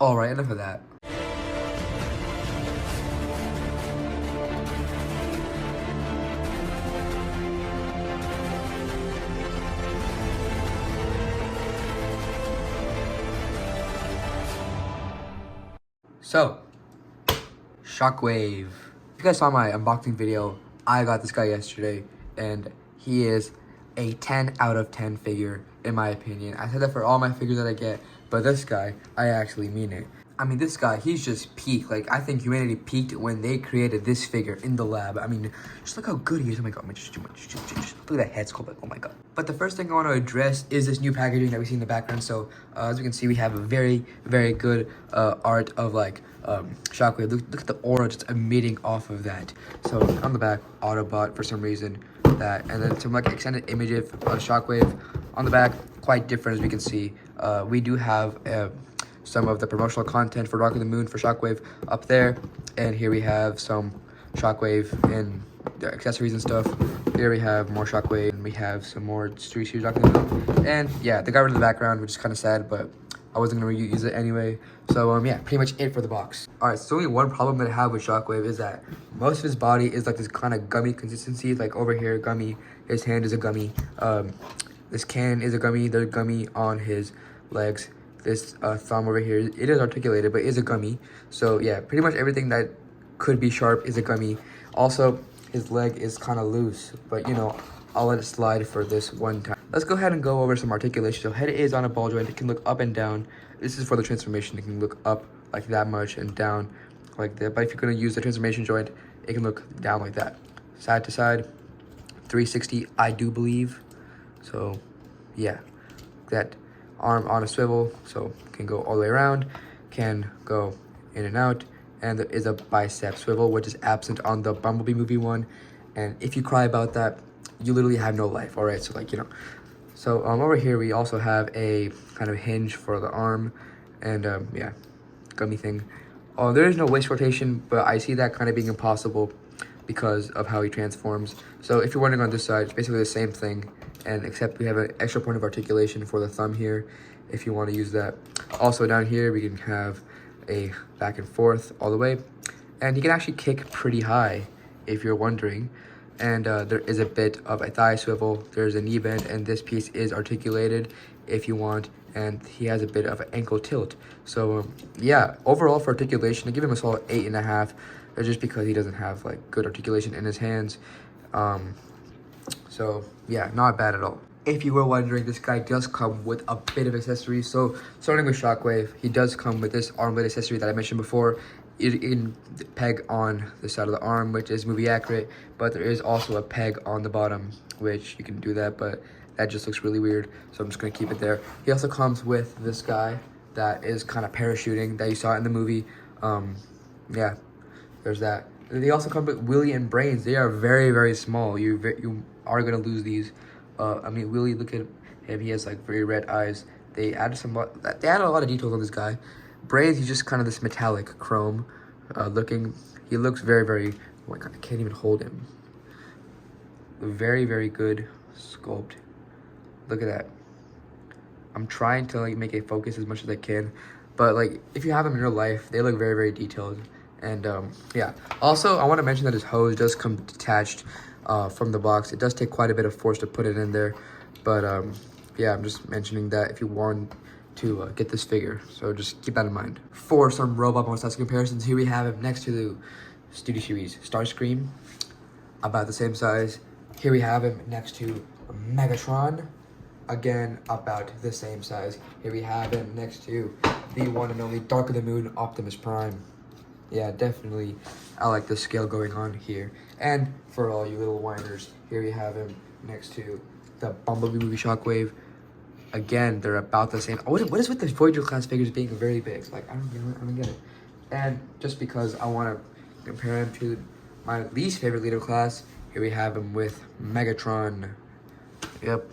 Alright, enough of that. So, Shockwave. If you guys saw my unboxing video, I got this guy yesterday, and he is a 10 out of 10 figure, in my opinion. I said that for all my figures that I get, but this guy, I actually mean it. I mean, this guy, he's just peaked. Like, I think humanity peaked when they created this figure in the lab. I mean, just look how good he is. Oh my god, just look at that head sculpt, like, oh my god. But the first thing I want to address is this new packaging that we see in the background. So, as you can see, we have a very, very good art of, like, Shockwave. Look at the aura just emitting off of that. So, on the back, Autobot, for some reason, that. And then some, like, extended image of Shockwave on the back, quite different, as we can see. We do have some of the promotional content for Dark of the Moon for Shockwave up there, and here we have some Shockwave and the accessories and stuff. Here we have more Shockwave, and we have some more Street Series Dark of the Moon. And yeah, they got rid of the background, which is kind of sad, but I wasn't gonna use it anyway. So yeah, pretty much it for the box. All right, so only one problem that I have with Shockwave is that most of his body is like this kind of gummy consistency. Like over here, gummy. His hand is a gummy. This can is a gummy. There's gummy on his legs. This thumb over here, it is articulated, but is a gummy. So yeah, pretty much everything that could be sharp is a gummy. Also, his leg is kind of loose, but you know, I'll let it slide for this one time. Let's go ahead and go over some articulation. So head is on a ball joint. It can look up and down. This is for the transformation. It can look up like that much and down like that. But if you're gonna use the transformation joint, it can look down like that. Side to side, 360, I do believe. So yeah, that arm on a swivel, so can go all the way around, can go in and out, and there is a bicep swivel, which is absent on the Bumblebee movie one. And if you cry about that, you literally have no life. All right, so like, you know. So over here we also have a kind of hinge for the arm, and yeah, gummy thing. There is no waist rotation, but I see that kind of being impossible because of how he transforms. So if you're wondering on this side, it's basically the same thing, and except we have an extra point of articulation for the thumb here if you want to use that. Also down here we can have a back and forth all the way, and he can actually kick pretty high if you're wondering. And there is a bit of a thigh swivel, there's a knee bend, and this piece is articulated if you want, and he has a bit of an ankle tilt. So yeah, overall for articulation, I give him a solid 8.5, just because he doesn't have like good articulation in his hands. So yeah, not bad at all. If you were wondering, this guy does come with a bit of accessories. So starting with Shockwave, he does come with this armlet accessory that I mentioned before. It can peg on the side of the arm, which is movie accurate, but there is also a peg on the bottom, which you can do that, but that just looks really weird, so I'm just gonna keep it there. He also comes with this guy that is kind of parachuting that you saw in the movie. Yeah, there's that. They also come with Willy and Brains. They are very, very small. You are gonna lose these. I mean, Willy, look at him. He has like very red eyes. They added a lot of details on this guy. Brains, he's just kind of this metallic chrome looking. He looks very, very, oh my god, I can't even hold him. Very, very good sculpt. Look at that. I'm trying to like make it focus as much as I can, but like if you have them in real life, they look very, very detailed. And yeah, also I want to mention that his hose does come detached from the box. It does take quite a bit of force to put it in there, but yeah, I'm just mentioning that if you want to get this figure, so just keep that in mind. For some robot monster comparisons, here we have him next to the Studio Series Starscream, about the same size. Here we have him next to Megatron, again about the same size. Here we have him next to the one and only Dark of the Moon Optimus Prime. Yeah, definitely I like the scale going on here. And for all you little whiners, here we have him next to the Bumblebee movie Shockwave. Again, they're about the same. What is with the Voyager class figures being very big? Like, I don't get it. And just because I want to compare him to my least favorite leader class, here we have him with Megatron. Yep.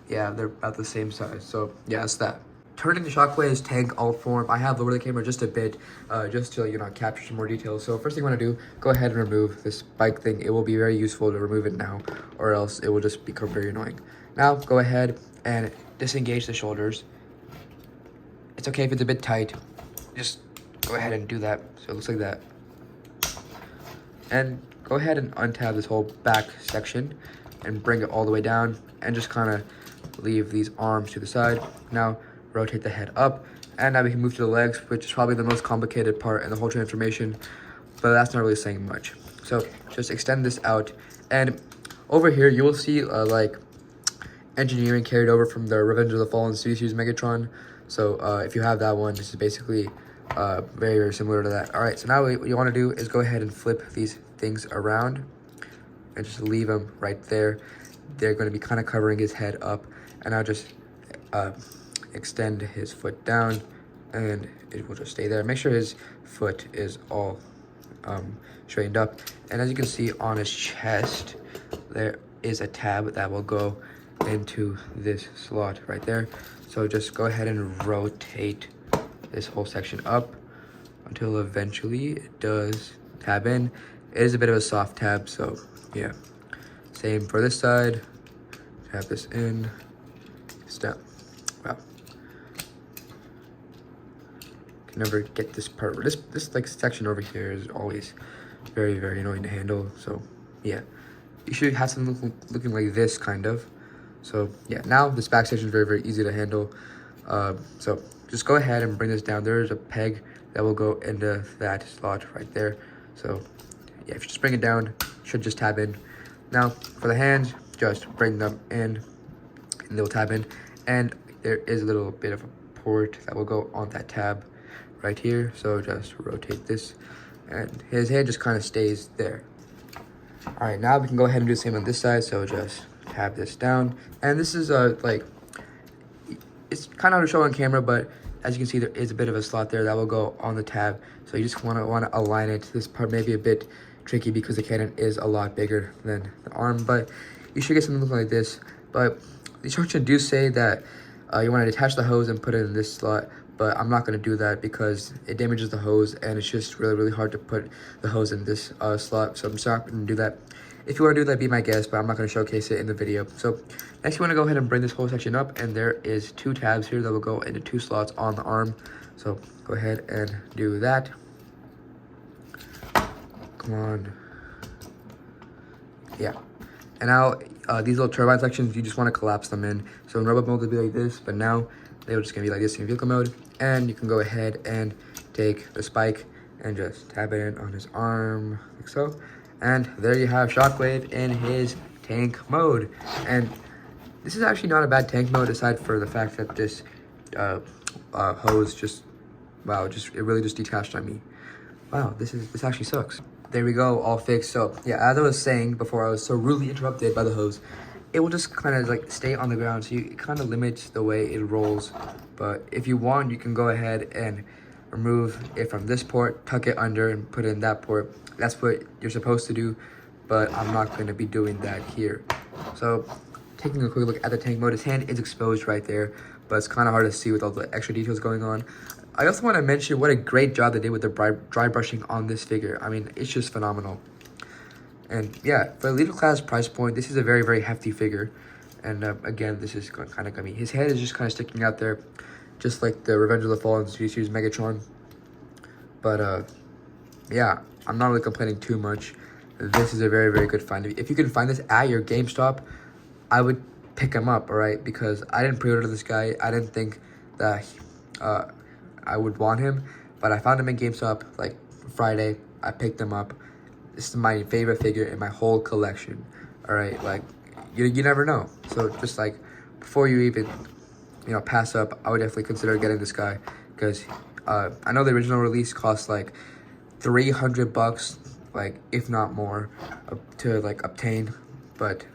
Yeah, they're about the same size. So yeah, that's that. Turning the Shockwave's tank alt form, I have lowered the camera just a bit, just to, you know, capture some more details. So first thing I want to do, go ahead and remove this spike thing. It will be very useful to remove it now, or else it will just become very annoying. Now, go ahead and disengage the shoulders. It's okay if it's a bit tight. Just go ahead and do that. So it looks like that. And go ahead and untab this whole back section and bring it all the way down and just kind of leave these arms to the side. Now rotate the head up, and now we can move to the legs, which is probably the most complicated part in the whole transformation, but that's not really saying much. So just extend this out, and over here you will see like engineering carried over from the Revenge of the Fallen Series Megatron. So if you have that one, this is basically very, very similar to that. All right, so now what you want to do is go ahead and flip these things around and just leave them right there. They're going to be kind of covering his head up, and I'll just extend his foot down, and it will just stay there. Make sure his foot is all straightened up, and as you can see on his chest, there is a tab that will go into this slot right there. So just go ahead and rotate this whole section up until eventually it does tab in. It is a bit of a soft tab, so yeah. Same for this side. Tab this in. Step. Wow. Can never get this part. This like section over here is always very, very annoying to handle. So yeah, you should have something looking like this kind of. So yeah, now this back section is very, very easy to handle. So just go ahead and bring this down. There's a peg that will go into that slot right there. So yeah, if you just bring it down, it should just tab in. Now for the hands, just bring them in and they'll tab in. And there is a little bit of a port that will go on that tab right here. So just rotate this and his hand just kind of stays there. All right, now we can go ahead and do the same on this side. So just tab this down, and this is like, it's kind of hard to show on camera, but as you can see, there is a bit of a slot there that will go on the tab. So you just want to align it. This part may be a bit tricky because the cannon is a lot bigger than the arm, but you should get something looking like this. But the instructions do say that you want to detach the hose and put it in this slot, but I'm not going to do that because it damages the hose, and it's just really, really hard to put the hose in this slot. So I'm just not going to do that. If you want to do that, be my guest, but I'm not going to showcase it in the video. So next, you want to go ahead and bring this whole section up, and there is 2 tabs here that will go into 2 slots on the arm. So go ahead and do that. Come on. Yeah. And now these little turbine sections, you just want to collapse them in. So in robot mode, they'll be like this, but now they're just going to be like this in vehicle mode. And you can go ahead and take the spike and just tap it in on his arm, like so. And there you have Shockwave in his tank mode. And this is actually not a bad tank mode, aside for the fact that this hose just, wow, it really just detached on me. Wow, this actually sucks. There we go, all fixed. So yeah, as I was saying before, I was so rudely interrupted by the hose. It will just kind of like stay on the ground, so it kind of limits the way it rolls. But if you want, you can go ahead and remove it from this port, tuck it under, and put it in that port. That's what you're supposed to do, but I'm not going to be doing that here. So taking a quick look at the tank mode, his hand is exposed right there, but it's kind of hard to see with all the extra details going on. I also want to mention what a great job they did with the dry brushing on this figure. I mean, it's just phenomenal. And yeah, for the Lethal Class price point, this is a very, very hefty figure. And again, this is kind of gummy. His head is just kind of sticking out there, just like the Revenge of the Fallen Series Megatron. But yeah, I'm not really complaining too much. This is a very, very good find. If you can find this at your GameStop, I would pick him up, all right? Because I didn't pre-order this guy. I didn't think that I would want him, but I found him in GameStop like Friday. I picked him up. This is my favorite figure in my whole collection, all right? Like, you never know. So just like, before you even, pass up, I would definitely consider getting this guy, because I know the original release cost like $300, like if not more, to like obtain. But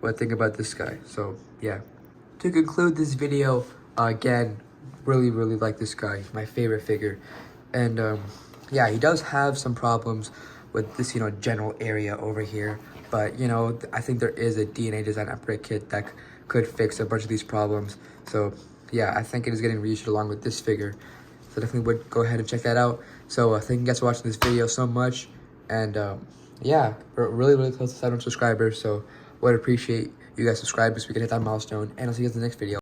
what think about this guy? So yeah. To conclude this video, again, really, really like this guy. My favorite figure, and yeah, he does have some problems, with this, you know, general area over here. But, you know, I think there is a DNA design upgrade kit that could fix a bunch of these problems. So, yeah, I think it is getting reissued along with this figure. So definitely would go ahead and check that out. So thank you guys for watching this video so much. And yeah, we're really close to 700 subscribers. So would appreciate you guys subscribe so we can hit that milestone. And I'll see you guys in the next video.